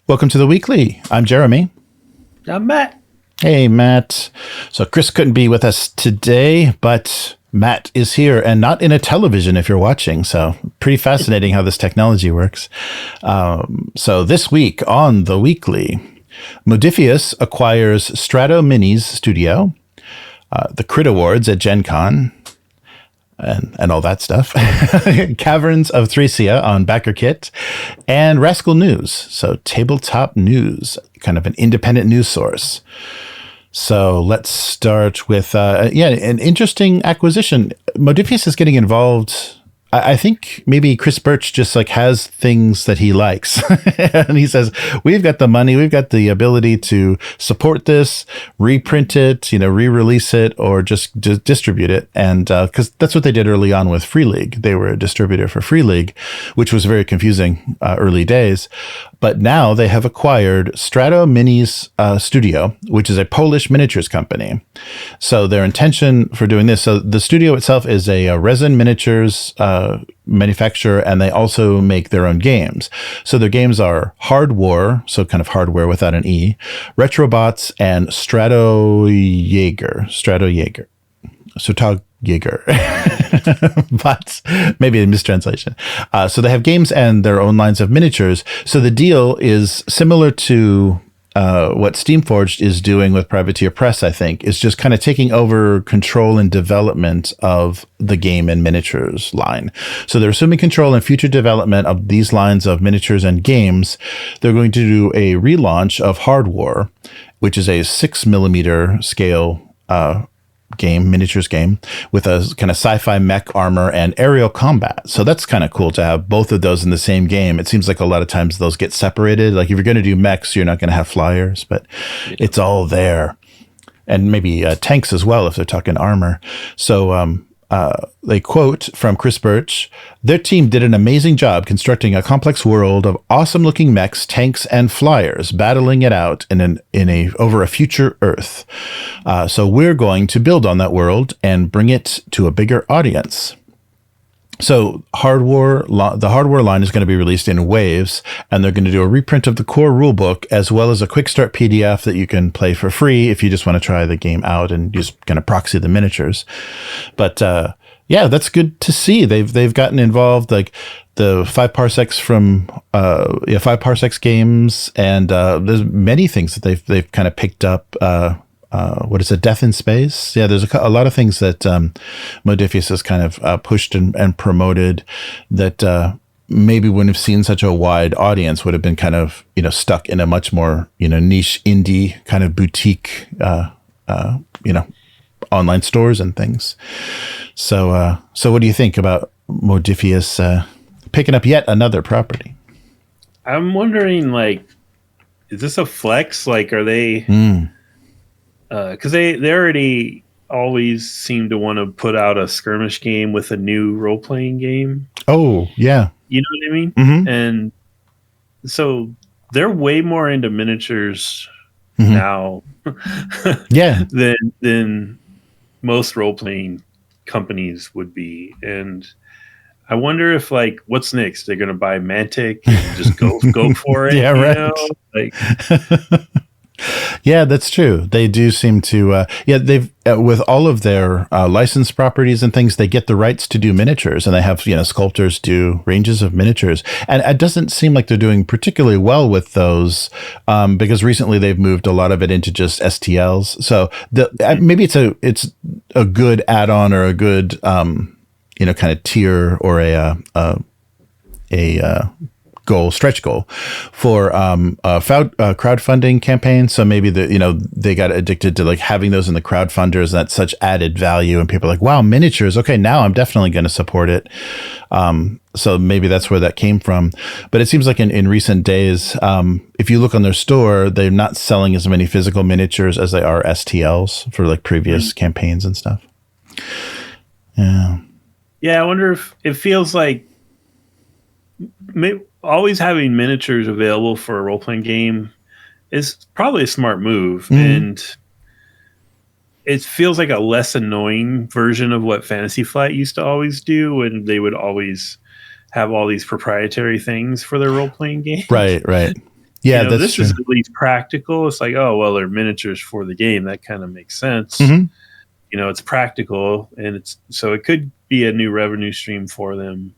Welcome to the weekly. I'm Jeremy. I'm Matt. Hey, Matt. So Chris couldn't be with us today, but Matt is here and not in a television if you're watching. So pretty fascinating how this technology works. So this week on the weekly, Modiphius acquires Strato Minis Studio, the Crit Awards at Gen Con, and all that stuff. Caverns of Thracia on BackerKit, and Rascal News. So tabletop news, kind of an independent news source. So let's start with, an interesting acquisition. Modiphius is getting involved. I think maybe Chris Birch just like has things that he likes. And he says, we've got the money, we've got the ability to support this, reprint it, re-release it, or just distribute it. And because that's what they did early on with Free League. They were a distributor for Free League, which was very confusing early days. But now they have acquired Strato Minis Studio, which is a Polish miniatures company. So their intention for doing this, so the studio itself is a resin miniatures manufacturer, and they also make their own games. So their games are Hardwar, so kind of hardware without an E, Retrobots, and Stratoyager. But maybe a mistranslation. So they have games and their own lines of miniatures. So the deal is similar to what Steamforged is doing with Privateer Press, I think, is just kind of taking over control and development of the game and miniatures line. So they're assuming control and future development of these lines of miniatures and games. They're going to do a relaunch of Hardwar, which is a 6mm scale miniatures game with a kind of sci-fi mech armor and aerial combat. So that's kind of cool to have both of those in the same game. It seems like a lot of times those get separated. Like if you're going to do mechs, you're not going to have flyers, but it's all there. And maybe tanks as well if they're talking armor. So they quote from Chris Birch, their team did an amazing job constructing a complex world of awesome looking mechs, tanks, and flyers, battling it out over a future Earth. So we're going to build on that world and bring it to a bigger audience. So the Hardwar line is going to be released in waves, and they're going to do a reprint of the core rulebook as well as a quickstart PDF that you can play for free if you just want to try the game out and just kind of proxy the miniatures. But that's good to see. They've gotten involved, like the 5 parsecs from 5 parsecs games, and there's many things that they've kind of picked up. What is it? Death in Space? Yeah, there's a lot of things that Modiphius has kind of pushed and promoted that maybe wouldn't have seen such a wide audience, would have been kind of, stuck in a much more, niche indie kind of boutique, online stores and things. So what do you think about Modiphius picking up yet another property? I'm wondering, is this a flex? Are they... Because they already always seem to want to put out a skirmish game with a new role-playing game. Oh, yeah. You know what I mean? Mm-hmm. And so they're way more into miniatures now than most role-playing companies would be. And I wonder if, what's next? They're going to buy Mantic and just go for it? Yeah, right. Yeah, that's true. They do seem to, they've, with all of their licensed properties and things, they get the rights to do miniatures, and they have, sculptors do ranges of miniatures. And it doesn't seem like they're doing particularly well with those, because recently they've moved a lot of it into just STLs. So maybe it's a good add-on or a good, kind of tier or a stretch goal for a crowdfunding campaign. So maybe they got addicted to having those in the crowdfunders. That's such added value, and people are like, wow, miniatures. Okay, now I'm definitely going to support it. So maybe that's where that came from. But it seems like in recent days, if you look on their store, they're not selling as many physical miniatures as they are STLs for previous campaigns and stuff. Yeah. Yeah, I wonder if it feels like always having miniatures available for a role-playing game is probably a smart move. And it feels like a less annoying version of what Fantasy Flight used to always do, and they would always have all these proprietary things for their role-playing games. Right. Yeah, that's this true. is at least practical. It's like, oh, well, they're miniatures for the game. That kind of makes sense. Mhm. It's practical, and it could be a new revenue stream for them,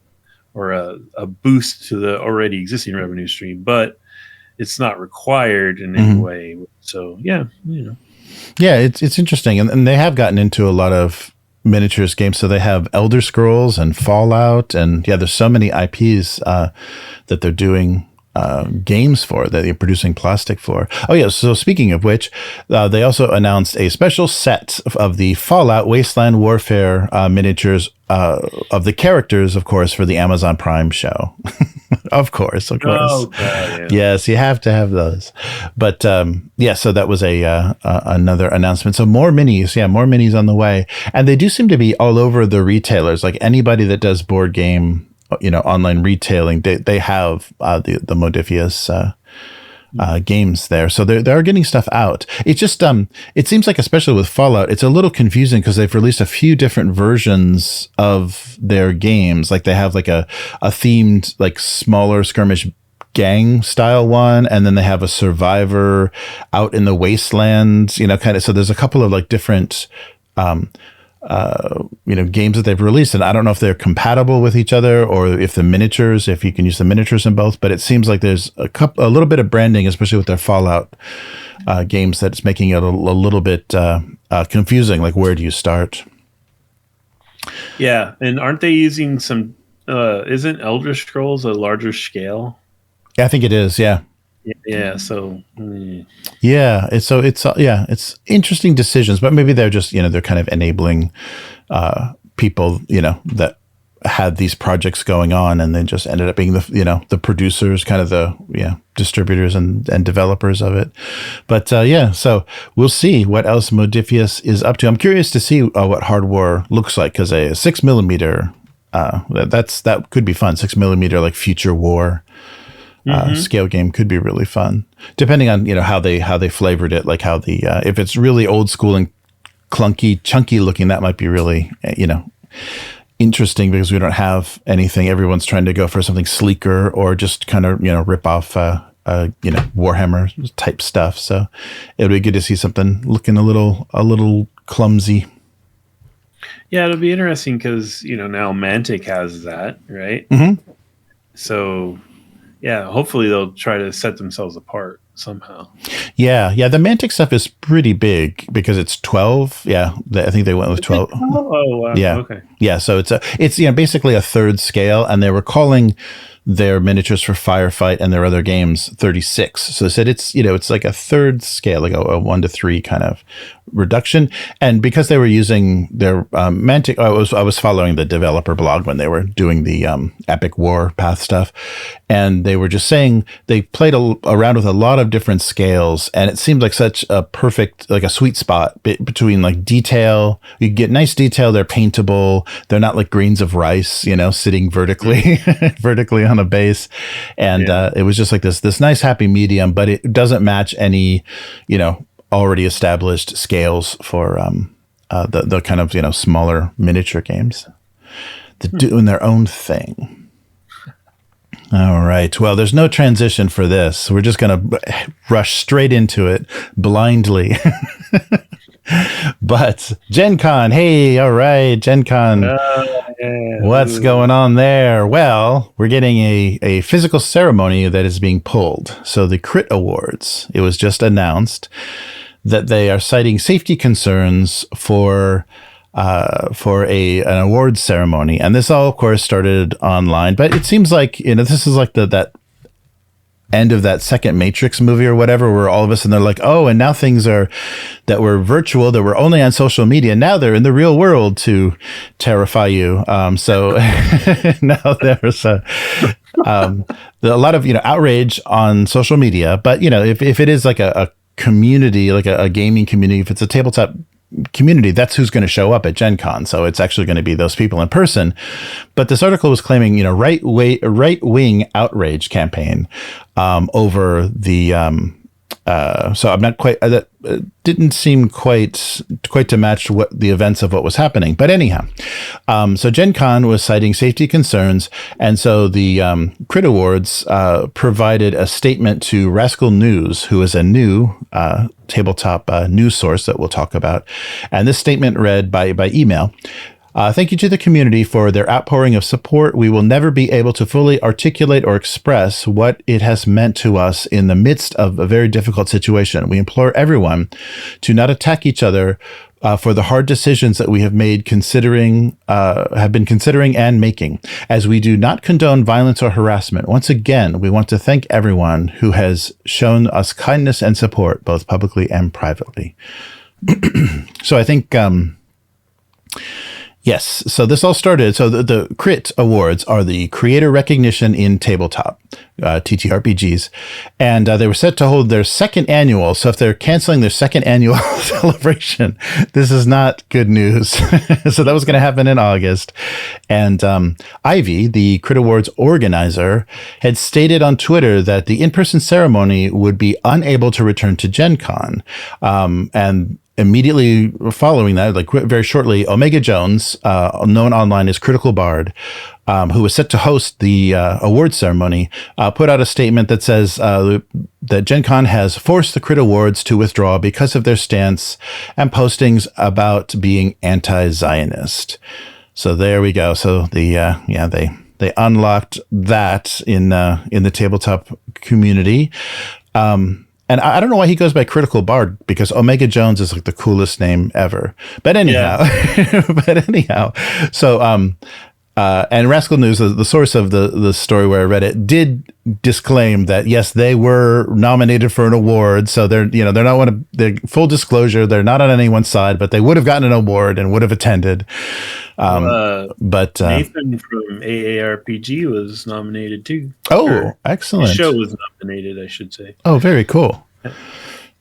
or a boost to the already existing revenue stream, but it's not required in any way. So yeah. Yeah, it's interesting, and they have gotten into a lot of miniatures games. So they have Elder Scrolls and Fallout, and yeah, there's so many IPs that they're doing games for, that they're producing plastic for. Oh yeah, so speaking of which, they also announced a special set of the Fallout Wasteland Warfare miniatures of the characters, of course, for the Amazon Prime show. Of course. Oh, yeah. Yes, you have to have those. But yeah, so that was another announcement. So more minis on the way, and they do seem to be all over the retailers. Like anybody that does board game, online retailing, they have the Modiphius games there. So they are getting stuff out. It's just it seems like, especially with Fallout, it's a little confusing because they've released a few different versions of their games. Like they have like a themed, like smaller skirmish gang style one, and then they have a survivor out in the wastelands, kind of. So there's a couple of like different games that they've released, and I don't know if they're compatible with each other, or if you can use the miniatures in both. But it seems like there's a little bit of branding, especially with their Fallout games, that's making it a little bit confusing. Like, where do you start? Yeah, and aren't they using some? Isn't Elder Scrolls a larger scale? Yeah, I think it is. Yeah. Yeah. So. Yeah, it's interesting decisions, but maybe they're just they're kind of enabling people that had these projects going on, and then just ended up being the producers, kind of the distributors and developers of it. But so we'll see what else Modiphius is up to. I'm curious to see what Hardwar looks like, because a 6mm that could be fun. 6mm like Future War. Scale game could be really fun, depending on how they flavored it. Like how the if it's really old school and clunky, chunky looking, that might be really interesting, because we don't have anything. Everyone's trying to go for something sleeker, or just kind of rip off Warhammer type stuff. So it'll be good to see something looking a little clumsy. Yeah, it'll be interesting because now Mantic has that, right? So. Yeah, hopefully they'll try to set themselves apart somehow. Yeah, the Mantic stuff is pretty big because it's 12. Yeah, I think they went with 12. Oh, wow. Yeah. Okay. Yeah, so it's basically a third scale, and they were calling their miniatures for Firefight and their other games 36. So they said it's like a third scale, like a 1-to-3 kind of reduction. And because they were using their Mantic, I was following the developer blog when they were doing the Epic War Path stuff, and they were just saying they played around with a lot of different scales, and it seemed like such a perfect, like a sweet spot between like detail. You get nice detail, they're paintable, they're not like grains of rice, sitting vertically on a base, and it was just like this nice happy medium, but it doesn't match any already established scales for the kind of smaller miniature games. They're doing their own thing. All right, well, there's no transition for this. We're just gonna rush straight into it blindly. But Gen Con, hey, all right, Gen Con. What's going on there? Well, we're getting a physical ceremony that is being pulled. So the Crit Awards, it was just announced that they are citing safety concerns for an awards ceremony. And this all, of course, started online. But it seems like, this is like that end of that second Matrix movie or whatever, where all of a sudden they're like, oh, and now things are that were virtual, that were only on social media, now they're in the real world to terrify you. So now there's a lot of outrage on social media. But if it is like a community, like a gaming community, if it's a tabletop community, that's who's going to show up at Gen Con. So it's actually going to be those people in person. But this article was claiming, right-wing outrage campaign over the. So I'm not quite. didn't seem quite to match what the events of what was happening. But anyhow, so Gen Con was citing safety concerns, and so the Crit Awards provided a statement to Rascal News, who is a new tabletop news source that we'll talk about. And this statement read by email. Thank you to the community for their outpouring of support. We will never be able to fully articulate or express what it has meant to us in the midst of a very difficult situation. We implore everyone to not attack each other for the hard decisions that we have been considering and making, as we do not condone violence or harassment. Once again, we want to thank everyone who has shown us kindness and support, both publicly and privately. So I think... Yes. So this all started. So the Crit Awards are the creator recognition in tabletop, TTRPGs. And they were set to hold their second annual. So if they're canceling their second annual celebration, this is not good news. So that was going to happen in August. And Ivy, the Crit Awards organizer, had stated on Twitter that the in-person ceremony would be unable to return to Gen Con. And immediately following that, like very shortly, Omega Jones, known online as Critical Bard, who was set to host the award ceremony, put out a statement that says that Gen Con has forced the Crit Awards to withdraw because of their stance and postings about being anti-Zionist. So there we go. So they unlocked that in the tabletop community. And I don't know why he goes by Critical Bard, because Omega Jones is like the coolest name ever. But anyhow, so, and Rascal News, the source of the story where I read it, did disclaim that, yes, they were nominated for an award. So they're full disclosure, they're not on anyone's side, but they would have gotten an award and would have attended. But Nathan from AARPG was nominated too. Oh, excellent. The show was nominated, I should say. Oh, very cool.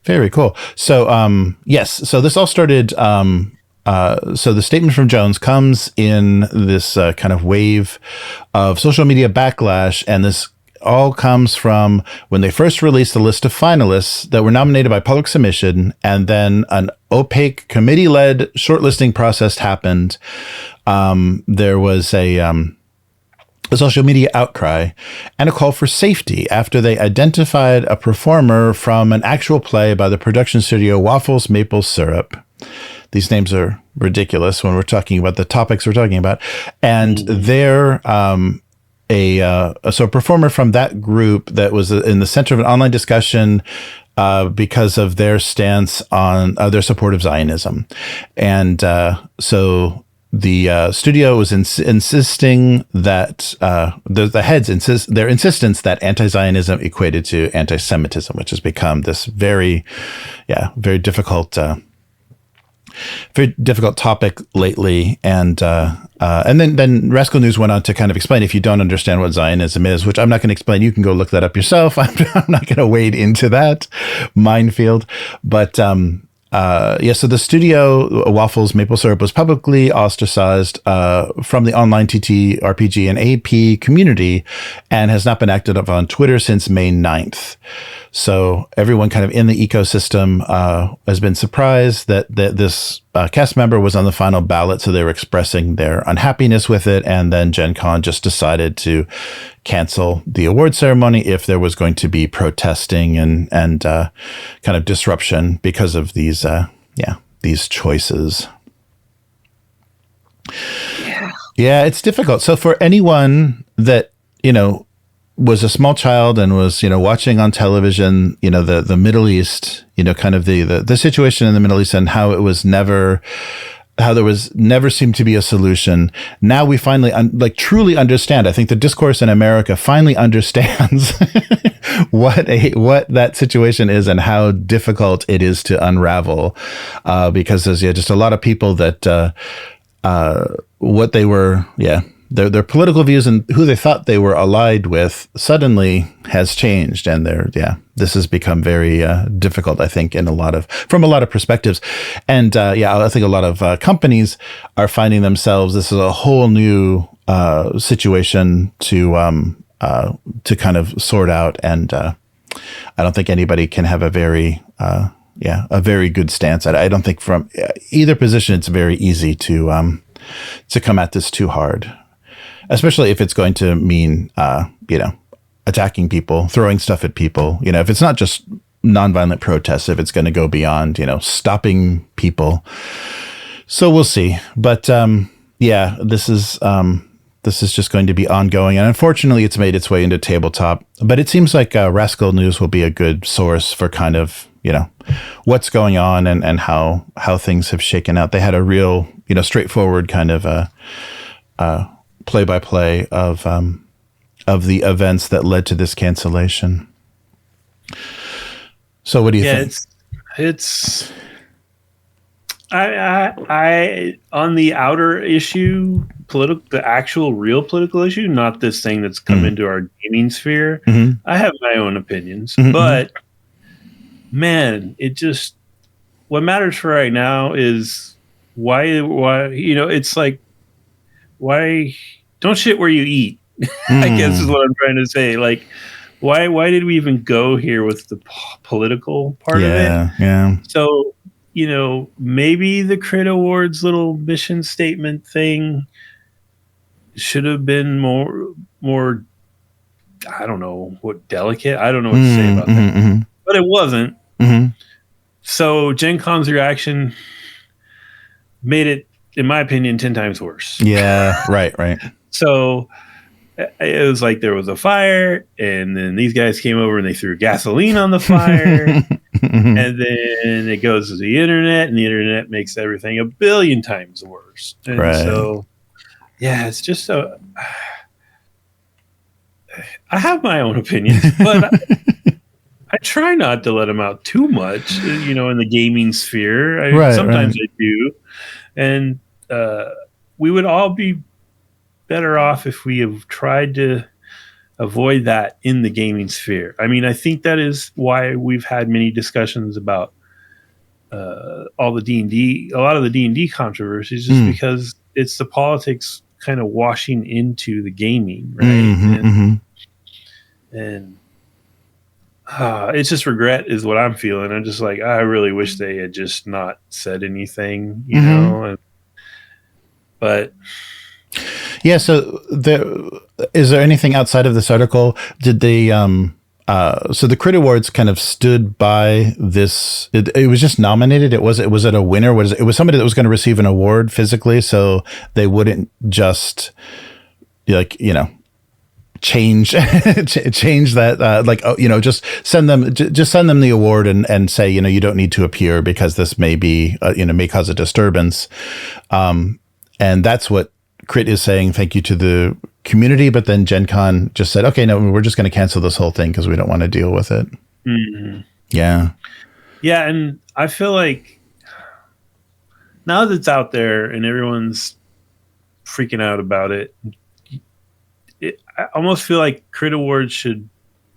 Very cool. So, yes. So this all started. So the statement from Jones comes in this kind of wave of social media backlash, and this all comes from when they first released the list of finalists that were nominated by public submission, and then an opaque committee-led shortlisting process happened. There was a social media outcry and a call for safety after they identified a performer from an actual play by the production studio Waffles Maple Syrup. These names are ridiculous when we're talking about the topics we're talking about. And they're a performer from that group that was in the center of an online discussion because of their stance on their support of Zionism. And so the studio was insisting that the heads their insistence that anti-Zionism equated to anti-Semitism, which has become this very difficult topic lately. And then Rascal News went on to kind of explain, if you don't understand what Zionism is, which I'm not going to explain, you can go look that up yourself. I'm not going to wade into that minefield. But so the studio, Waffles Maple Syrup, was publicly ostracized from the online TTRPG and AP community and has not been active on Twitter since May 9th. So everyone kind of in the ecosystem has been surprised that this cast member was on the final ballot, so they were expressing their unhappiness with it, and then Gen Con just decided to cancel the award ceremony if there was going to be protesting and kind of disruption because of these choices. Yeah, it's difficult. So for anyone that, was a small child and was, watching on television, the Middle East, kind of the situation in the Middle East and how there was never seemed to be a solution. Now we finally truly understand. I think the discourse in America finally understands what that situation is and how difficult it is to unravel, because there's just a lot of people that what they were, their political views and who they thought they were allied with suddenly has changed, and this has become very difficult, I think, from a lot of perspectives. And I think a lot of companies are finding themselves, this is a whole new situation to kind of sort out, and I don't think anybody can have a very a very good stance. I don't think from either position it's very easy to come at this too hard, especially if it's going to mean attacking people, throwing stuff at people. If it's not just nonviolent protests, if it's going to go beyond stopping people. So we'll see. But this is just going to be ongoing, and unfortunately, it's made its way into tabletop. But it seems like Rascal News will be a good source for kind of what's going on and how things have shaken out. They had a real straightforward kind of play-by-play of the events that led to this cancellation. So what do you think? It's I on the outer issue, the actual real political issue, not this thing that's come into our gaming sphere. I have my own opinions, but man, what matters for right now is why it's like, why don't shit where you eat. I guess is what I'm trying to say. Like, why did we even go here with the political part of it? Yeah. So, maybe the Crit Awards little mission statement thing should have been more, I don't know what, delicate. I don't know what to say about that. But it wasn't. So Gen Con's reaction made it, in my opinion, 10 times worse. Yeah, right. So it was like there was a fire, and then these guys came over and they threw gasoline on the fire, and then it goes to the internet, and the internet makes everything a billion times worse. And so, it's just so. I have my own opinions, but I try not to let them out too much, in the gaming sphere. Sometimes I do, and we would all be better off if we have tried to avoid that in the gaming sphere. I mean, I think that is why we've had many discussions about all the D&D, a lot of the D&D controversies, just because it's the politics kind of washing into the gaming, right? And it's just regret is what I'm feeling. I'm just like, I really wish they had just not said anything, but yeah. So is there anything outside of this article? Did they, so the Crit Awards kind of stood by this, it was just nominated. Was it a winner? It was somebody that was going to receive an award physically. So they wouldn't just change that, just send them the award and say, you don't need to appear because this may be, may cause a disturbance. And that's what Crit is saying, thank you to the community, but then Gen Con just said, okay, no, we're just going to cancel this whole thing because we don't want to deal with it. Yeah, and I feel like now that it's out there and everyone's freaking out about it, I almost feel like Crit Awards should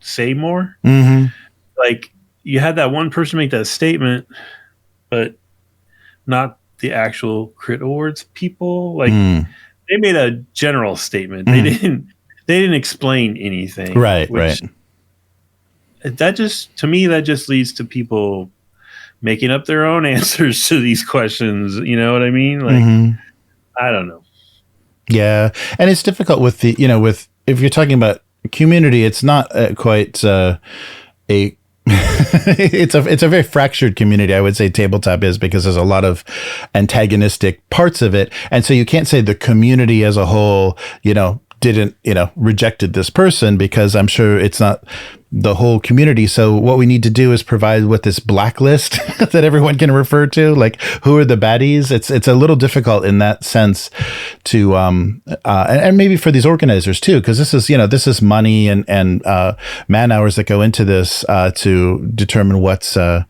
say more. Like, you had that one person make that statement, but not the actual Crit Awards people. Like, they made a general statement. They didn't explain anything. Right. That just leads to people making up their own answers to these questions. You know what I mean? Like, I don't know. Yeah. And it's difficult with the, if you're talking about community, it's not quite it's a very fractured community, I would say tabletop is, because there's a lot of antagonistic parts of it. And so you can't say the community as a whole, didn't, rejected this person, because I'm sure it's not the whole community. So what we need to do is provide with this blacklist that everyone can refer to, like who are the baddies. It's a little difficult in that sense to, and maybe for these organizers too, because this is money and man hours that go into this to determine what's, how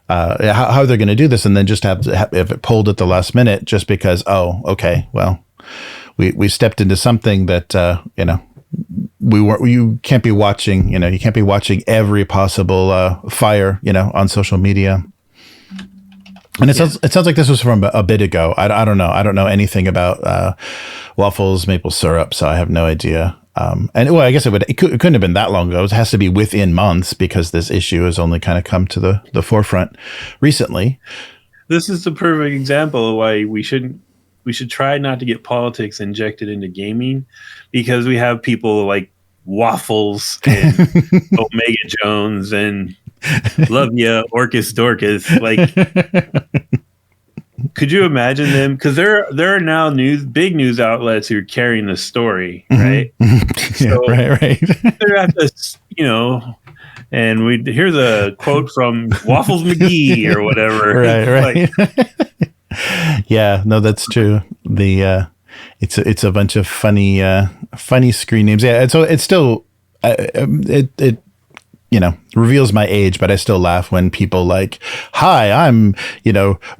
they're going to do this, and then just have it pulled at the last minute just because, we stepped into something that, you can't be watching, you can't be watching every possible fire, on social media. And it sounds like this was from a bit ago. I don't know. I don't know anything about waffles, maple syrup, so I have no idea. and well, I guess it couldn't have been that long ago. It has to be within months because this issue has only kind of come to the forefront recently. This is the perfect example of why we should try not to get politics injected into gaming, because we have people like Waffles and Omega Jones and Love Ya, Orcus Dorcas. Like, could you imagine them? Because there are now big news outlets who are carrying the story, right? So right. They're at this, and here's a quote from Waffles McGee or whatever. Right. Yeah, no, that's true. It's a bunch of funny screen names. Yeah, and so it's still it reveals my age, but I still laugh when people like, "Hi, I'm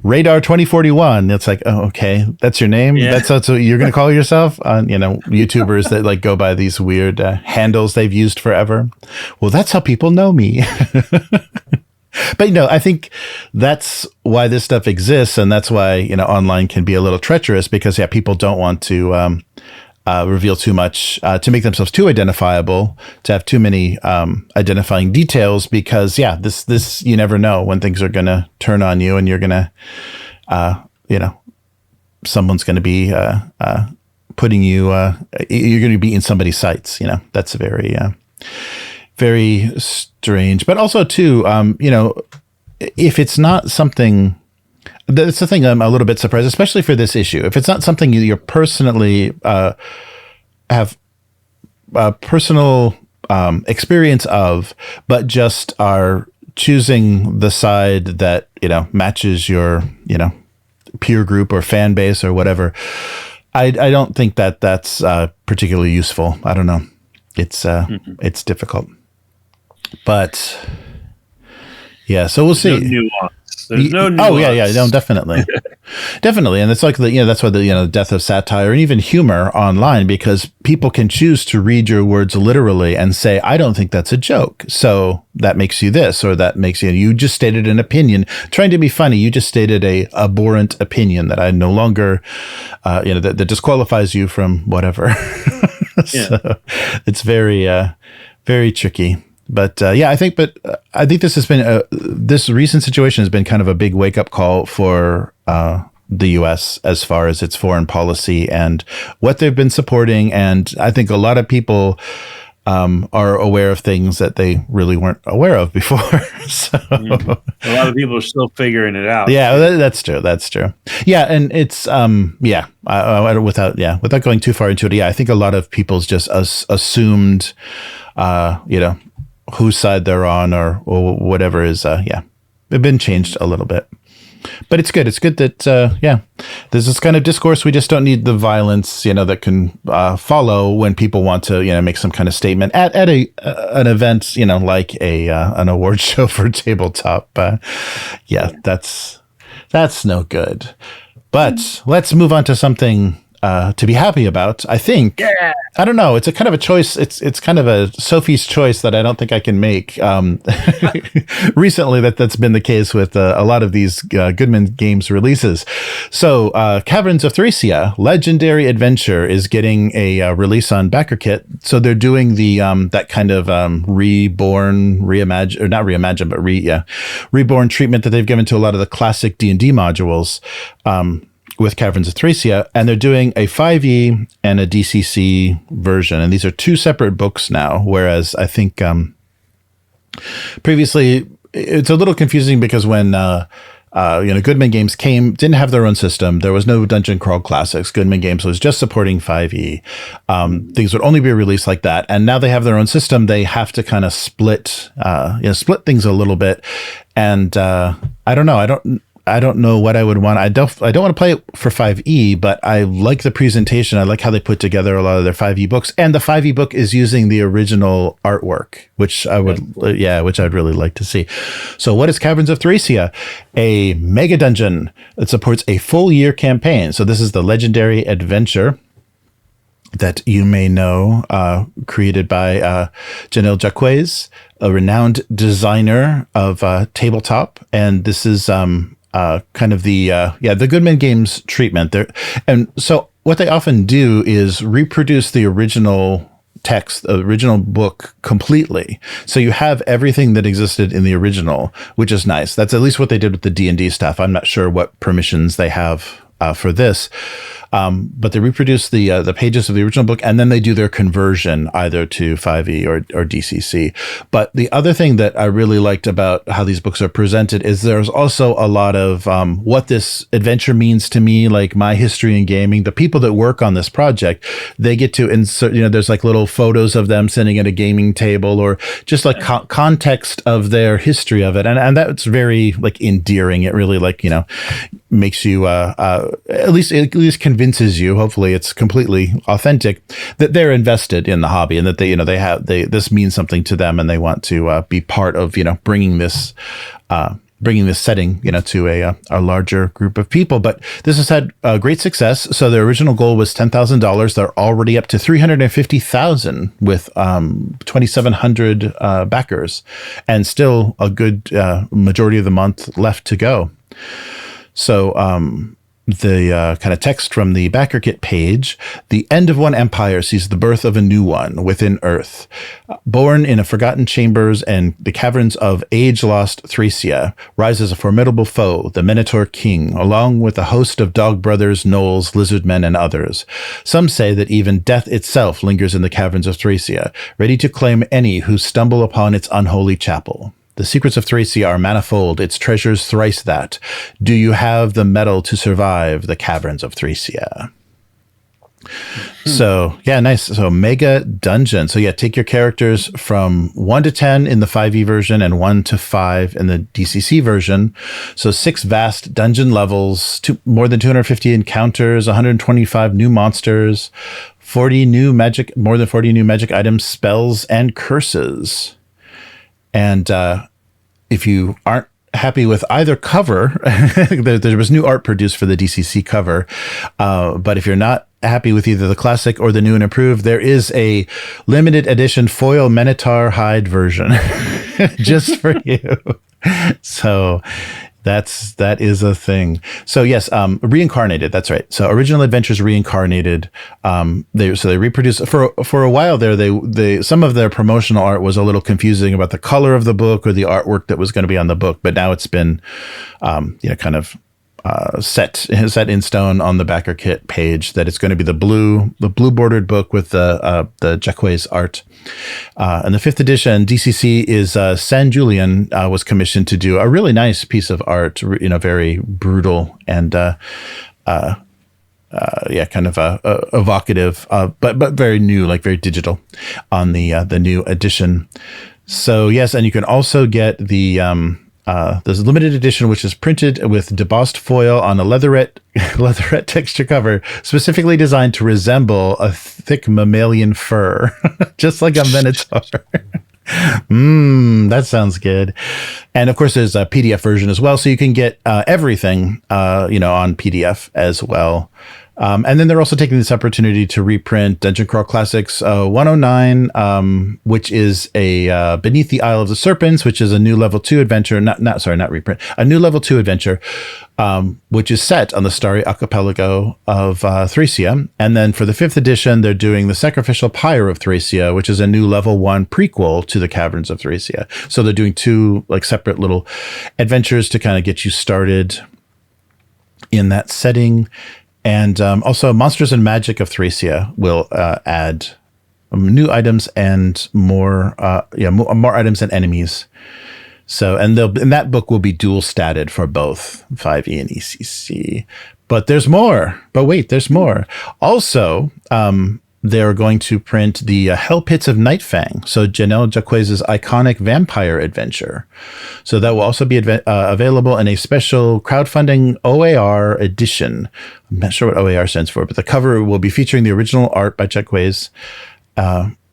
Radar 2041." It's like, oh, okay, that's your name. Yeah. That's what you're going to call yourself on YouTubers that like go by these weird handles they've used forever. Well, that's how people know me. But I think that's why this stuff exists, and that's why online can be a little treacherous, because people don't want to reveal too much, to make themselves too identifiable, to have too many identifying details, because this you never know when things are going to turn on you, and you're going to someone's going to be putting you you're going to be in somebody's sights. That's very very strange. But also too, if it's not something, that's the thing I'm a little bit surprised, especially for this issue. If it's not something you're personally have a personal experience of, but just are choosing the side that matches your peer group or fan base or whatever, I don't think that's particularly useful. I don't know. It's difficult. But yeah, so we'll see. No nuance. There's no nuance. Oh yeah, no, definitely, definitely, and it's like that's why the death of satire and even humor online, because people can choose to read your words literally and say, I don't think that's a joke, so that makes you this, or that makes you just stated an opinion trying to be funny. You just stated a abhorrent opinion that I no longer, that disqualifies you from whatever. So it's very, very tricky. But I think this has been this recent situation has been kind of a big wake up call for the U.S. as far as its foreign policy and what they've been supporting. And I think a lot of people are aware of things that they really weren't aware of before. So a lot of people are still figuring it out. Yeah, that's true. That's true. Yeah, and it's without going too far into it. Yeah, I think a lot of people's just assumed, whose side they're on or whatever is, they've been changed a little bit. But it's good. It's good that, there's this kind of discourse. We just don't need the violence, that can follow when people want to, make some kind of statement at an event, like an award show for tabletop. That's no good. But let's move on to something to be happy about, I think. Yeah. I don't know. It's a kind of a choice. It's kind of a Sophie's choice that I don't think I can make. Recently, that's been the case with a lot of these Goodman Games releases. So, Caverns of Thracia, Legendary Adventure, is getting a release on BackerKit. So they're doing the that kind of reborn treatment that they've given to a lot of the classic D&D modules. With Caverns of Thracia, and they're doing a 5e and a DCC version, and these are two separate books now, whereas I think previously it's a little confusing because when Goodman Games didn't have their own system, there was no Dungeon Crawl Classics. Goodman Games was just supporting 5e. Things would only be released like that, and now they have their own system. They have to kind of split things a little bit, and I don't know. I don't know what I would want. I don't want to play it for 5e, but I like the presentation. I like how they put together a lot of their 5e books, and the 5e book is using the original artwork, which I'd really like to see. So what is Caverns of Thracia? A mega dungeon that supports a full year campaign. So this is the Legendary Adventure that you may know, created by Janelle Jacques, a renowned designer of tabletop, and this is kind of the Goodman Games treatment there. And so what they often do is reproduce the original text, the original book completely. So you have everything that existed in the original, which is nice. That's at least what they did with the D&D stuff. I'm not sure what permissions they have for this. But they reproduce the pages of the original book, and then they do their conversion either to 5e or DCC. But the other thing that I really liked about how these books are presented is there's also a lot of what this adventure means to me, like my history in gaming. The people that work on this project, they get to insert, there's like little photos of them sitting at a gaming table, or just like context of their history of it. And that's very like endearing. It really makes you at least convinces you, hopefully it's completely authentic, that they're invested in the hobby, and that this means something to them, and they want to be part of bringing this setting to a larger group of people. But this has had great success. So their original goal was $10,000. They're already up to $350,000 with 2,700 backers, and still a good majority of the month left to go. So the kind of text from the backer kit page: the end of one empire sees the birth of a new one within Earth. Born in a forgotten chambers and the caverns of age-lost Thracia, rises a formidable foe, the Minotaur King, along with a host of dog brothers, gnolls, lizardmen, and others. Some say that even death itself lingers in the caverns of Thracia, ready to claim any who stumble upon its unholy chapel. The secrets of Thracia are manifold, its treasures thrice that. Do you have the metal to survive the caverns of Thracia? So, yeah, nice. So, mega dungeon. So, yeah, take your characters from 1 to 10 in the 5e version and 1 to 5 in the DCC version. So, 6 vast dungeon levels, more than 250 encounters, 125 new monsters, more than 40 new magic items, spells, and curses. And if you aren't happy with either cover, there was new art produced for the DCC cover. But if you're not happy with either the classic or the new and improved, there is a limited edition foil Minotaur-Hide version just for you. So that is a thing. So yes, reincarnated. That's right. So original adventures reincarnated. They reproduced for a while there. They some of their promotional art was a little confusing about the color of the book or the artwork that was going to be on the book. But now it's been, kind of set in stone on the backer kit page that it's going to be the blue bordered book with the Jacques art. And the 5th edition DCC is San Julian was commissioned to do a really nice piece of art, very brutal and kind of evocative, but very new, like very digital on the new edition. So yes, and you can also get there's a limited edition, which is printed with debossed foil on a leatherette texture cover, specifically designed to resemble a thick mammalian fur, just like a minotaur. That sounds good. And of course, there's a PDF version as well, so you can get everything, on PDF as well. And then they're also taking this opportunity to reprint Dungeon Crawl Classics 109, which is a Beneath the Isle of the Serpents, which is a new level 2 adventure. Not reprint. A new level 2 adventure, which is set on the starry archipelago of Thracia. And then for the 5th edition, they're doing the Sacrificial Pyre of Thracia, which is a new level 1 prequel to the Caverns of Thracia. So they're doing 2 like separate little adventures to kind of get you started in that setting. And also, Monsters and Magic of Thracia will add new items and more items and enemies. So, and that book will be dual statted for both 5e and ECC. But there's more. But wait, there's more. Also, they're going to print the Hell Pits of Nightfang. So Janelle Jacques's iconic vampire adventure. So that will also be available in a special crowdfunding OAR edition. I'm not sure what OAR stands for, but the cover will be featuring the original art by Jacques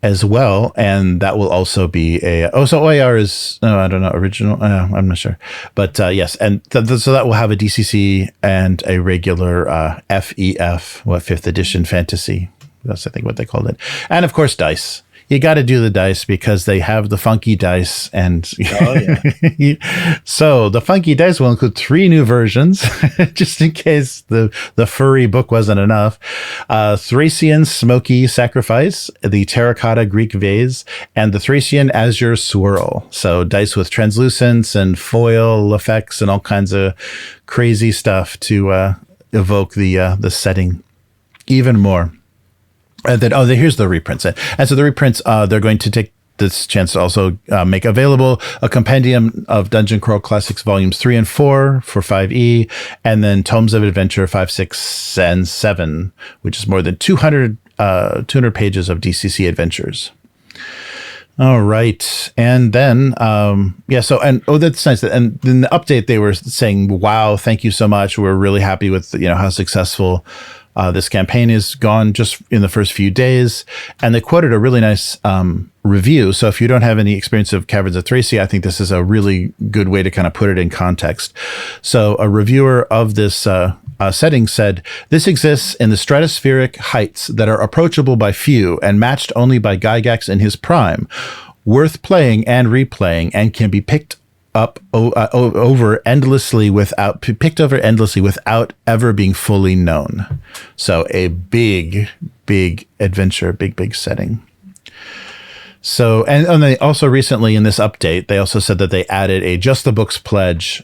as well. And that will also be so OAR is, I don't know, original. I'm not sure. But yes. And so that will have a DCC and a regular FEF, 5th edition fantasy. That's, I think, what they called it. And, of course, dice. you got to do the dice because they have the funky dice. And so the funky dice will include 3 new versions, just in case the furry book wasn't enough. Thracian Smoky Sacrifice, the Terracotta Greek Vase, and the Thracian Azure Swirl. So dice with translucence and foil effects and all kinds of crazy stuff to evoke the setting even more. And then, here's the reprints. And so the reprints, they're going to take this chance to also make available a compendium of Dungeon Crawl Classics Volumes 3 and 4 for 5e, and then Tomes of Adventure 5, 6, and 7, which is more than 200 pages of DCC adventures. All right. And then, that's nice. And in the update, they were saying, wow, thank you so much. We're really happy with, how successful this campaign is gone just in the first few days. And they quoted a really nice review. So if you don't have any experience of Caverns of Thracia, I think this is a really good way to kind of put it in context. So a reviewer of this setting said, "This exists in the stratospheric heights that are approachable by few and matched only by Gygax in his prime. Worth playing and replaying, and can be picked over endlessly without ever being fully known." So a big adventure, big setting. So, and they also recently in this update, they also said that they added a Just the Books pledge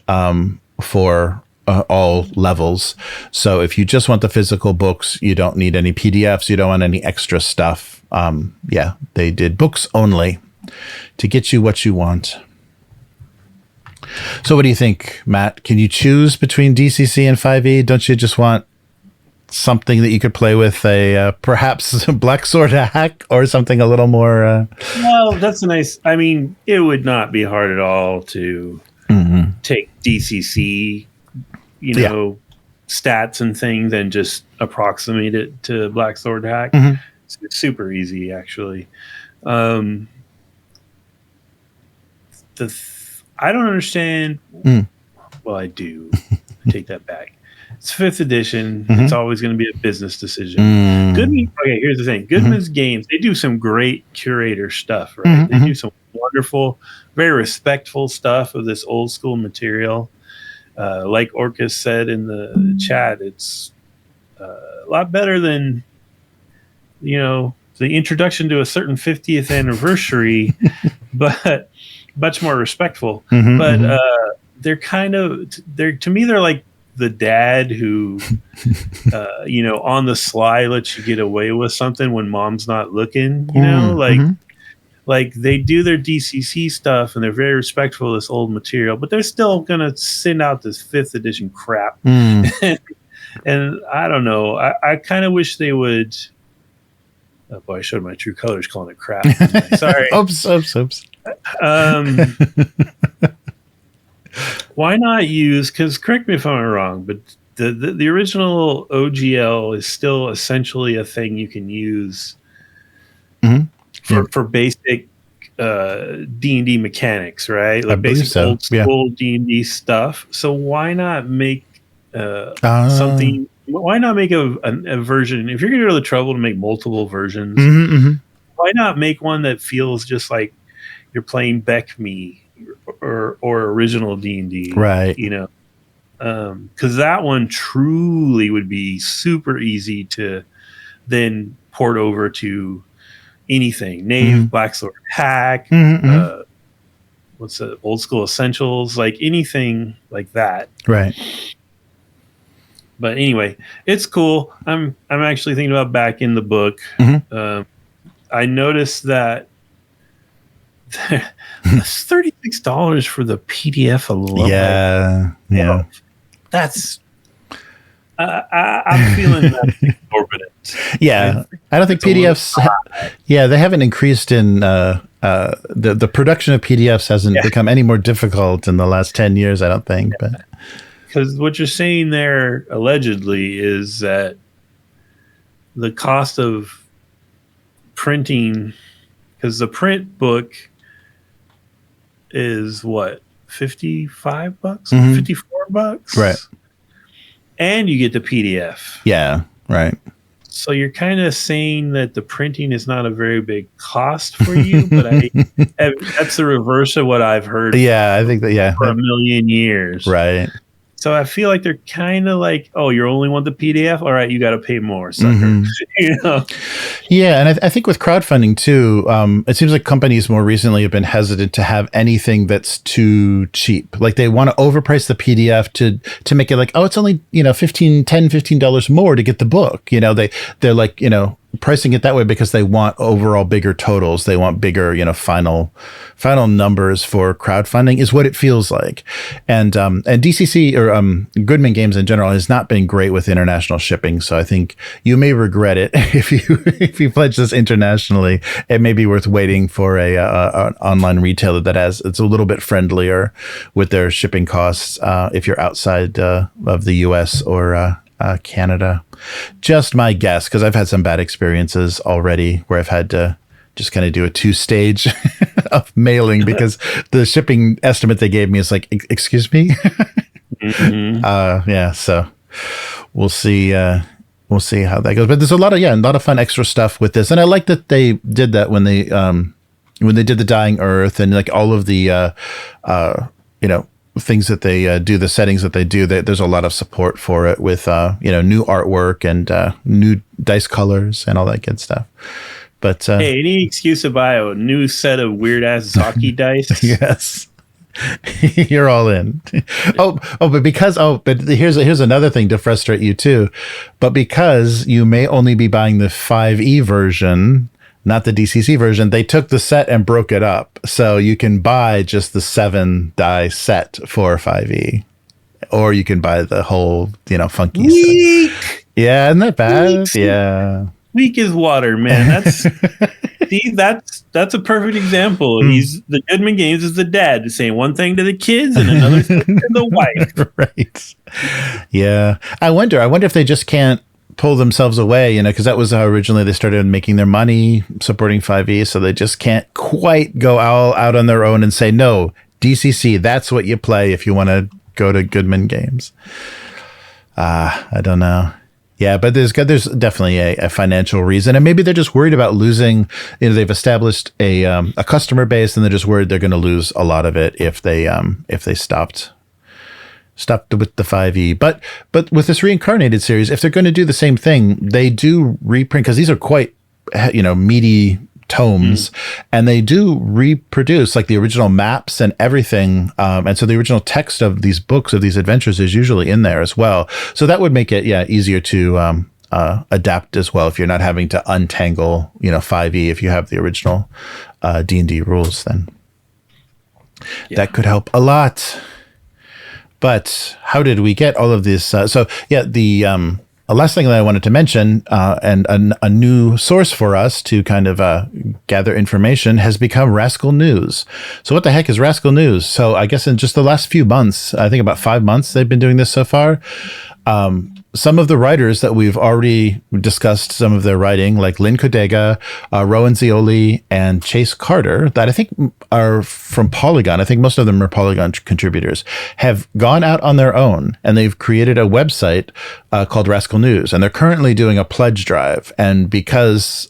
for all levels. So if you just want the physical books, you don't need any PDFs, you don't want any extra stuff. They did books only to get you what you want. So what do you think, Matt? Can you choose between DCC and 5e? Don't you just want something that you could play with, a perhaps Black Sword hack or something a little more? Well, that's a nice. I mean, it would not be hard at all to take DCC, stats and things, and just approximate it to Black Sword hack. It's super easy, actually. I don't understand. Well, I do. I take that back. It's 5th edition. It's always going to be a business decision. Okay, here's the thing. Goodman's Games, they do some great curator stuff, right? They do some wonderful, very respectful stuff of this old school material. Like Orcus said in the chat, it's a lot better than, the introduction to a certain 50th anniversary, but much more respectful. But they're to me, they're like the dad who, on the sly lets you get away with something when mom's not looking, like they do their DCC stuff and they're very respectful of this old material, but they're still going to send out this 5th edition crap. And I don't know. I kind of wish they would. Oh boy, I showed my true colors calling it crap. Sorry. Oops. Why not use, because correct me if I'm wrong, but the original OGL is still essentially a thing you can use for basic D&D mechanics, right? Like basic old school D&D stuff. So why not make something? Why not make a version? If you're going to go to the trouble to make multiple versions, why not make one that feels just like you're playing Beck Me or original D&D, right? Because that one truly would be super easy to then port over to anything. Knave, Black Sword hack, what's the old school essentials, like anything like that, right? But anyway, it's cool. I'm actually thinking about backing the book. I noticed that it's $36 for the PDF alone. Yeah. That's I'm feeling that exorbitant. Yeah, I don't think PDFs. They haven't increased in the production of PDFs hasn't become any more difficult in the last 10 years. I don't think, but because what you're saying there allegedly is that the cost of printing, because the print book is what, $55, $54, right? And you get the PDF. Yeah, right. So you're kind of saying that the printing is not a very big cost for you, but that's the reverse of what I've heard. Yeah, I think that, for a million years. Right. So I feel like they're kind of like, oh, you only want the PDF? All right, you got to pay more, sucker. Mm-hmm. Yeah, and I think with crowdfunding too, it seems like companies more recently have been hesitant to have anything that's too cheap. Like they want to overprice the PDF to make it like, oh, it's only $15 more to get the book. They're like, pricing it that way because they want overall bigger totals. They want bigger, final numbers for crowdfunding is what it feels like. And DCC or Goodman Games in general has not been great with international shipping. So I think you may regret it if you pledge this internationally. It may be worth waiting for an online retailer it's a little bit friendlier with their shipping costs if you're outside of the US or Canada. Just my guess, because I've had some bad experiences already where I've had to just kind of do a 2-stage of mailing because the shipping estimate they gave me is like, excuse me? Mm-hmm. So we'll see how that goes. But there's a lot of fun extra stuff with this. And I like that they did that when they did the Dying Earth and like all of the things that they do, the settings that they do, there's a lot of support for it with new artwork and new dice colors and all that good stuff. But hey, any excuse to buy a new set of weird ass Zaki dice? Yes. You're all in. But here's another thing to frustrate you too. But because you may only be buying the 5e version, not the DCC version, they took the set and broke it up. So you can buy just the 7 die set for 5e. Or you can buy the whole, funky set. Yeah, isn't that bad? Weak. Yeah. Weak as water, man. That's a perfect example. The Goodman Games is the dad saying one thing to the kids and another thing to the wife. Right. Yeah. I wonder if they just can't pull themselves away, because that was how originally they started making their money supporting 5e. So they just can't quite go all out on their own and say, no, DCC, that's what you play if you want to go to Goodman Games. I don't know. Yeah, but there's definitely a financial reason, and maybe they're just worried about losing. They've established a customer base, and they're just worried they're going to lose a lot of it if they stopped with the 5e. But with this Reincarnated series, if they're going to do the same thing, they do reprint, because these are quite meaty tomes, and they do reproduce like the original maps and everything, and so the original text of these books, of these adventures, is usually in there as well. So that would make it easier to adapt as well if you're not having to untangle 5e. If you have the original D&D rules, then that could help a lot. But how did we get all of this? The last thing that I wanted to mention, and a new source for us to kind of gather information, has become Rascal News. So what the heck is Rascal News? So I guess in just the last few months, I think about 5 months they've been doing this so far. Some of the writers that we've already discussed, some of their writing, like Lynn Codega, Rowan Zioli, and Chase Carter, that I think are from Polygon. I think most of them are Polygon contributors, have gone out on their own, and they've created a website called Rascal News, and they're currently doing a pledge drive. And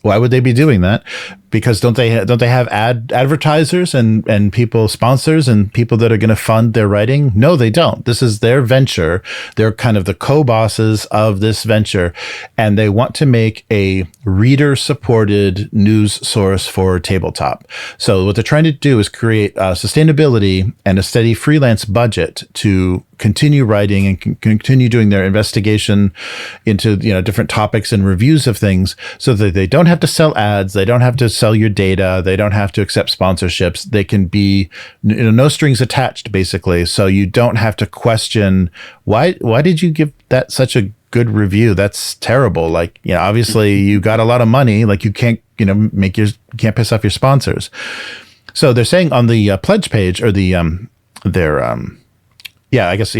why would they be doing that? Because don't they have advertisers and people, sponsors, and people that are going to fund their writing? No, they don't. This is their venture. They're kind of the co-bosses of this venture, and they want to make a reader-supported news source for tabletop. So what they're trying to do is create sustainability and a steady freelance budget to continue writing and continue doing their investigation into different topics and reviews of things, so that they don't have to sell ads, they don't have to sell your data, they don't have to accept sponsorships. They can be no strings attached, basically. So you don't have to question why did you give that such a good review? That's terrible. Like, obviously you got a lot of money. Like, you can't can't piss off your sponsors. So they're saying on the pledge page, or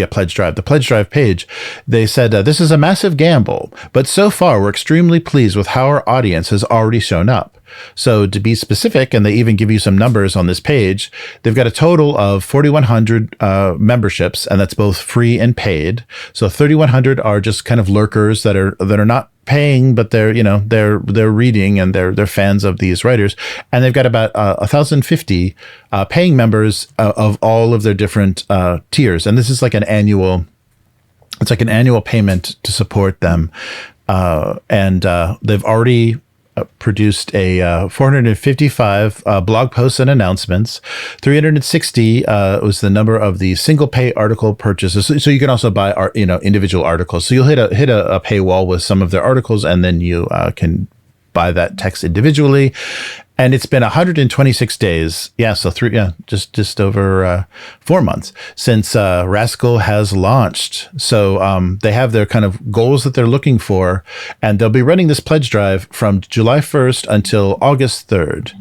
pledge drive. The pledge drive page, they said, this is a massive gamble, but so far we're extremely pleased with how our audience has already shown up. So to be specific, and they even give you some numbers on this page, they've got a total of 4,100 memberships, and that's both free and paid. So 3,100 are just kind of lurkers that are not paying, but they're reading and they're fans of these writers. And they've got about 1,050 paying members of all of their different tiers. And this is like an annual payment to support them. And they've already produced a 455 blog posts and announcements. 360 was the number of the single pay article purchases. So you can also buy individual articles. So you'll hit a paywall with some of their articles, and then you can buy that text individually. And it's been 126 days. Yeah, so just over 4 months since Rascal has launched. So they have their kind of goals that they're looking for, and they'll be running this pledge drive from July 1st until August 3rd.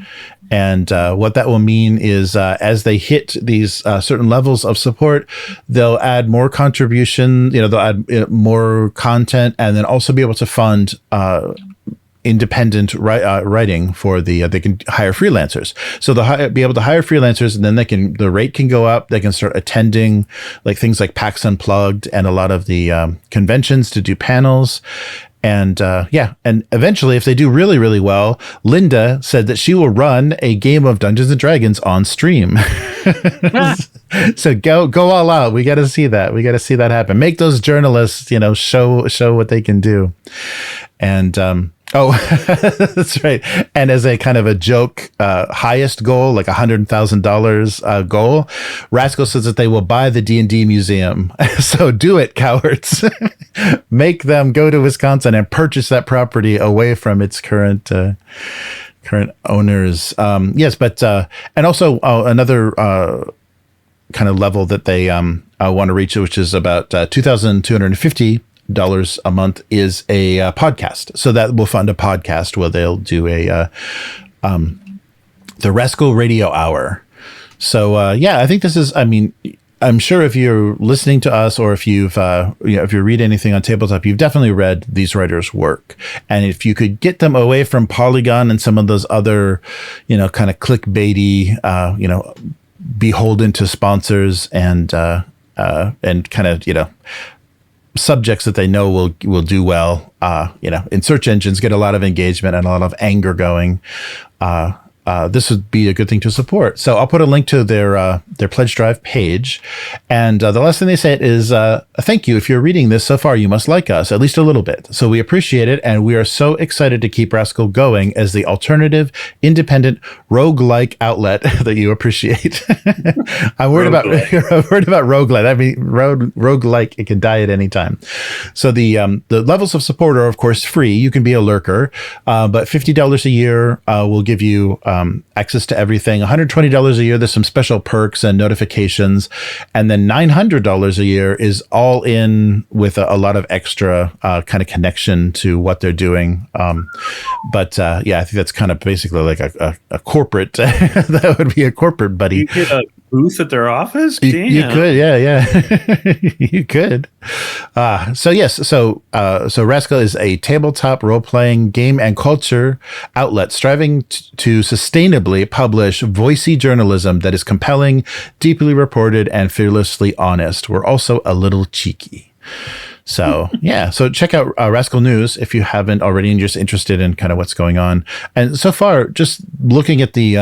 And what that will mean is as they hit these certain levels of support, they'll add more contribution, they'll add more content, and then also be able to fund independent writing for they can hire freelancers. So they'll be able to hire freelancers, and then the rate can go up. They can start attending like things like PAX Unplugged and a lot of the conventions to do panels. And and eventually, if they do really, really well, Linda said that she will run a game of Dungeons and Dragons on stream. So go all out. We got to see that. We got to see that happen. Make those journalists, show what they can do. And that's right. And as a kind of a joke, highest goal, like $100,000 goal, Rascal says that they will buy the D&D museum. So do it, cowards. Make them go to Wisconsin and purchase that property away from its current owners. Yes, but and also another kind of level that they want to reach, which is about $2,250 a month, is a podcast. So that will fund a podcast where they'll do the Rascal Radio Hour. So I think this is, I'm sure if you're listening to us, or if you've if you read anything on Tabletop, you've definitely read these writers' work. And if you could get them away from Polygon and some of those other, kind of clickbaity, beholden to sponsors and kind of, subjects that they know will do well, in search engines, get a lot of engagement and a lot of anger going. This would be a good thing to support. So I'll put a link to their pledge drive page. And the last thing they say is, thank you. If you're reading this so far, you must like us at least a little bit. So we appreciate it. And we are so excited to keep Rascal going as the alternative, independent, roguelike outlet that you appreciate. I'm worried about roguelike. I mean, roguelike, it can die at any time. So the levels of support are, of course, free. You can be a lurker, but $50 a year will give you access to everything. $120 a year, there's some special perks and notifications. And then $900 a year is all in with a lot of extra kind of connection to what they're doing. But I think that's kind of basically like a corporate, that would be a corporate buddy. You get a booth at their office? You could, yeah. You could. So Rascal is a tabletop role-playing game and culture outlet striving to sustainably publish voicey journalism that is compelling, deeply reported, and fearlessly honest. We're also a little cheeky. So so check out Rascal News if you haven't already and you're just interested in kind of what's going on. And so far, just looking at the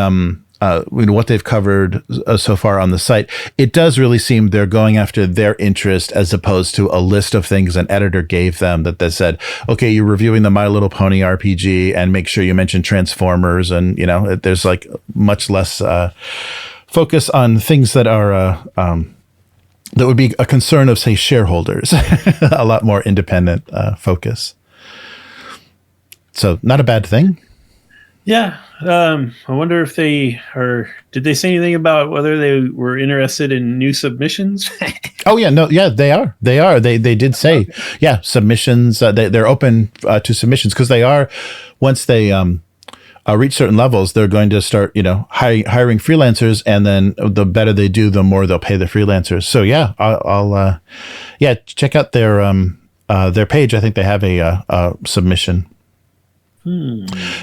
what they've covered so far on the site, it does really seem they're going after their interest as opposed to a list of things an editor gave them that they said, okay, you're reviewing the My Little Pony RPG and make sure you mention Transformers. And, there's like much less focus on things that are that would be a concern of, say, shareholders, a lot more independent focus. So not a bad thing. Yeah. I wonder if did they say anything about whether they were interested in new submissions? Oh yeah, no, yeah, they are. They did say, submissions. They're open to submissions because they are, once they reach certain levels, they're going to start, hiring freelancers, and then the better they do, the more they'll pay the freelancers. So yeah, I'll check out their page. I think they have a submission.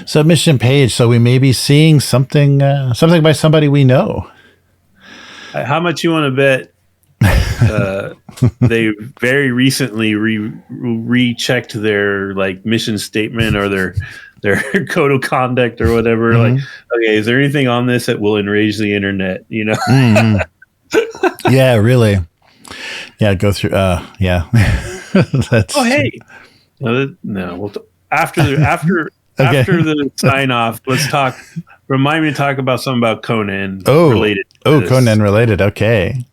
Submission page. So we may be seeing something by somebody we know. How much you want to bet? They very recently rechecked their like mission statement or their code of conduct or whatever. Mm-hmm. Like, okay, is there anything on this that will enrage the internet? You know? Mm-hmm. Yeah, really. Yeah, go through. Yeah. That's hey. No. After the sign off, let's talk. Remind me to talk about something about Conan. Related. Conan related. Okay.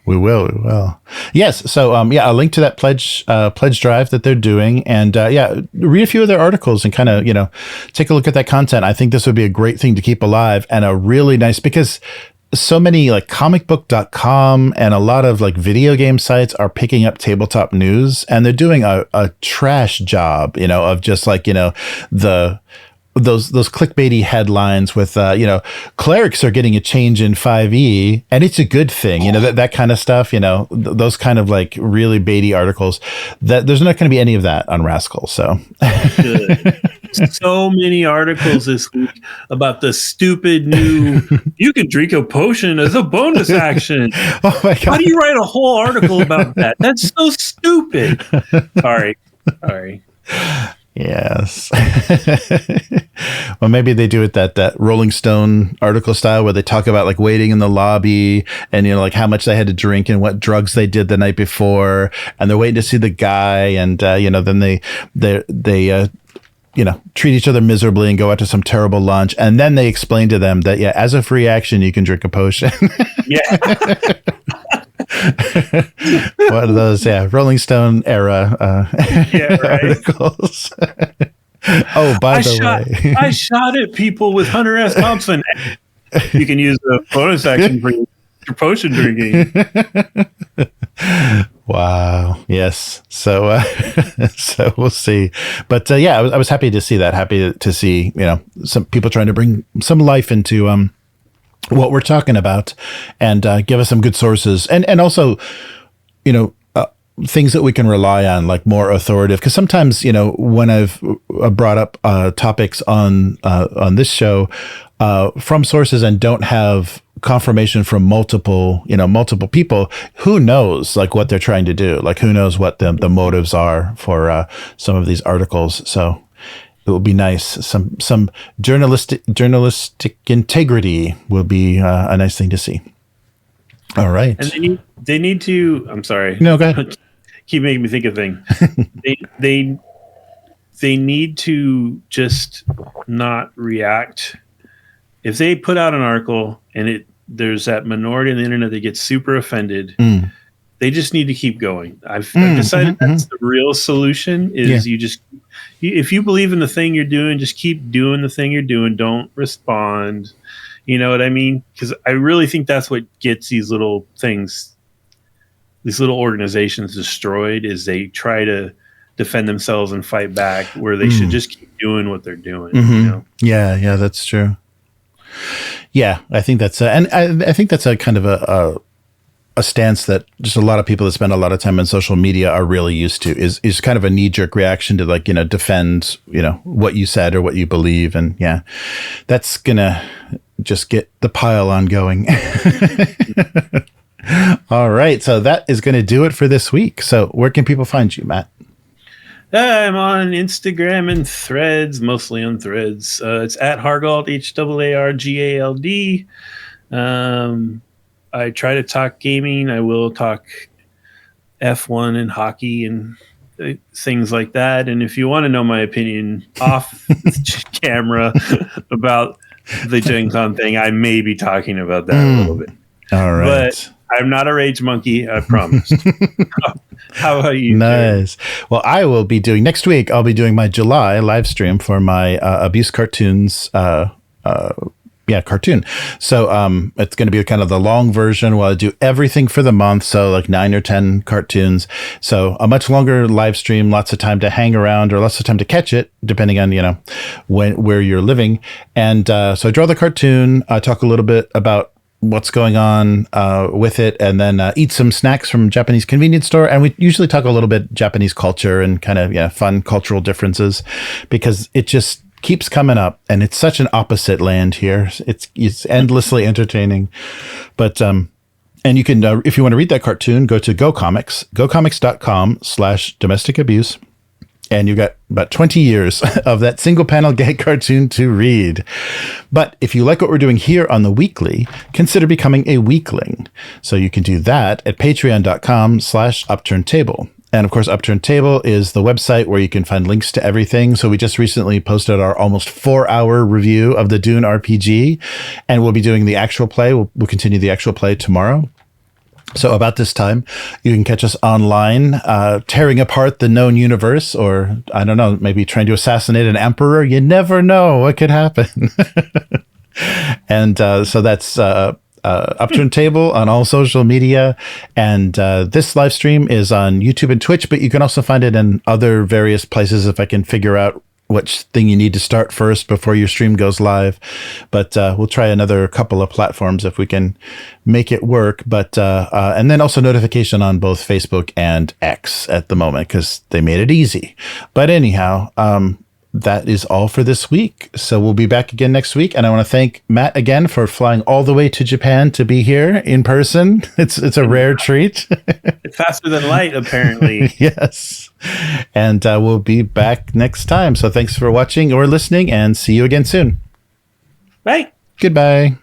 We will. Yes. So, a link to that pledge drive that they're doing, and read a few of their articles and kind of take a look at that content. I think this would be a great thing to keep alive and a really nice, because so many like comicbook.com and a lot of like video game sites are picking up tabletop news, and they're doing a trash job, of just like those clickbaity headlines with clerics are getting a change in 5e and it's a good thing, that kind of stuff, those kind of like really baity articles. That there's not going to be any of that on Rascal. So good. So many articles this week about the stupid new you can drink a potion as a bonus action. Oh my God. How do you write a whole article about that? That's so stupid. Sorry. Yes. Well, maybe they do it that Rolling Stone article style where they talk about like waiting in the lobby and like how much they had to drink and what drugs they did the night before, and they're waiting to see the guy, and then they treat each other miserably and go out to some terrible lunch, and then they explain to them that as a free action you can drink a potion. Yeah. One of those, Rolling Stone era articles. Oh, by the way, I shot at people with Hunter S. Thompson. You can use the bonus action for your potion drinking. Wow. Yes. So, so we'll see. But I was happy to see that. Happy to see some people trying to bring some life into what we're talking about, and give us some good sources, and also things that we can rely on, like more authoritative. Because sometimes when I've brought up topics on this show from sources and don't have confirmation from multiple people, who knows like what they're trying to do, like who knows what the motives are for some of these articles. So it will be nice. Some journalistic integrity will be a nice thing to see. All right. And they need to. I'm sorry. No, go ahead. Keep making me think of things. they need to just not react. If they put out an article and there's that minority on the internet that gets super offended, they just need to keep going. I've decided that's the real solution. Is if you believe in the thing you're doing, just keep doing the thing you're doing. Don't respond. You know what I mean? Because I really think that's what gets these little things, these little organizations destroyed, is they try to defend themselves and fight back, where they should just keep doing what they're doing. Yeah, that's true. Yeah, I think that's and I think that's a kind of a stance that just a lot of people that spend a lot of time on social media are really used to, is kind of a knee-jerk reaction to defend what you said or what you believe, and that's gonna just get the pile on going. All right, so that is going to do it for this week. So where can people find you, Matt? I'm on Instagram and Threads, mostly on Threads. It's at Hargald, HAARGALD. I try to talk gaming. I will talk F1 and hockey and things like that. And if you want to know my opinion off camera about the Gen Con thing, I may be talking about that a little bit. All right. But I'm not a rage monkey, I promise. How about you? Nice. Well, I will be doing next week. I'll be doing my July live stream for my Abuse Cartoons cartoon. So it's going to be kind of the long version where I do everything for the month. So like 9 or 10 cartoons. So a much longer live stream, lots of time to hang around or lots of time to catch it, depending on, where you're living. And so I draw the cartoon, I talk a little bit about what's going on with it, and then eat some snacks from Japanese convenience store. And we usually talk a little bit Japanese culture and kind of fun cultural differences, because it just keeps coming up, and it's such an opposite land here. It's endlessly entertaining. But and you can, if you want to read that cartoon, go to gocomics.com/domestic abuse. And you've got about 20 years of that single panel gag cartoon to read. But if you like what we're doing here on the weekly, consider becoming a weakling. So you can do that at patreon.com/upturntable. And of course, Upturned Table is the website where you can find links to everything. So we just recently posted our almost 4-hour review of the Dune RPG, and we'll be doing the actual play. We'll continue the actual play tomorrow. So about this time, you can catch us online, tearing apart the known universe, or I don't know, maybe trying to assassinate an emperor. You never know what could happen. And so that's Upturned Table on all social media. And this live stream is on YouTube and Twitch, but you can also find it in other various places if I can figure out which thing you need to start first before your stream goes live. But we'll try another couple of platforms if we can make it work. But and then also notification on both Facebook and X at the moment, because they made it easy. But anyhow, that is all for this week. So we'll be back again next week. And I want to thank Matt again for flying all the way to Japan to be here in person. It's a rare treat. It's faster than light, apparently. Yes. And we'll be back next time. So thanks for watching or listening, and see you again soon. Bye. Goodbye.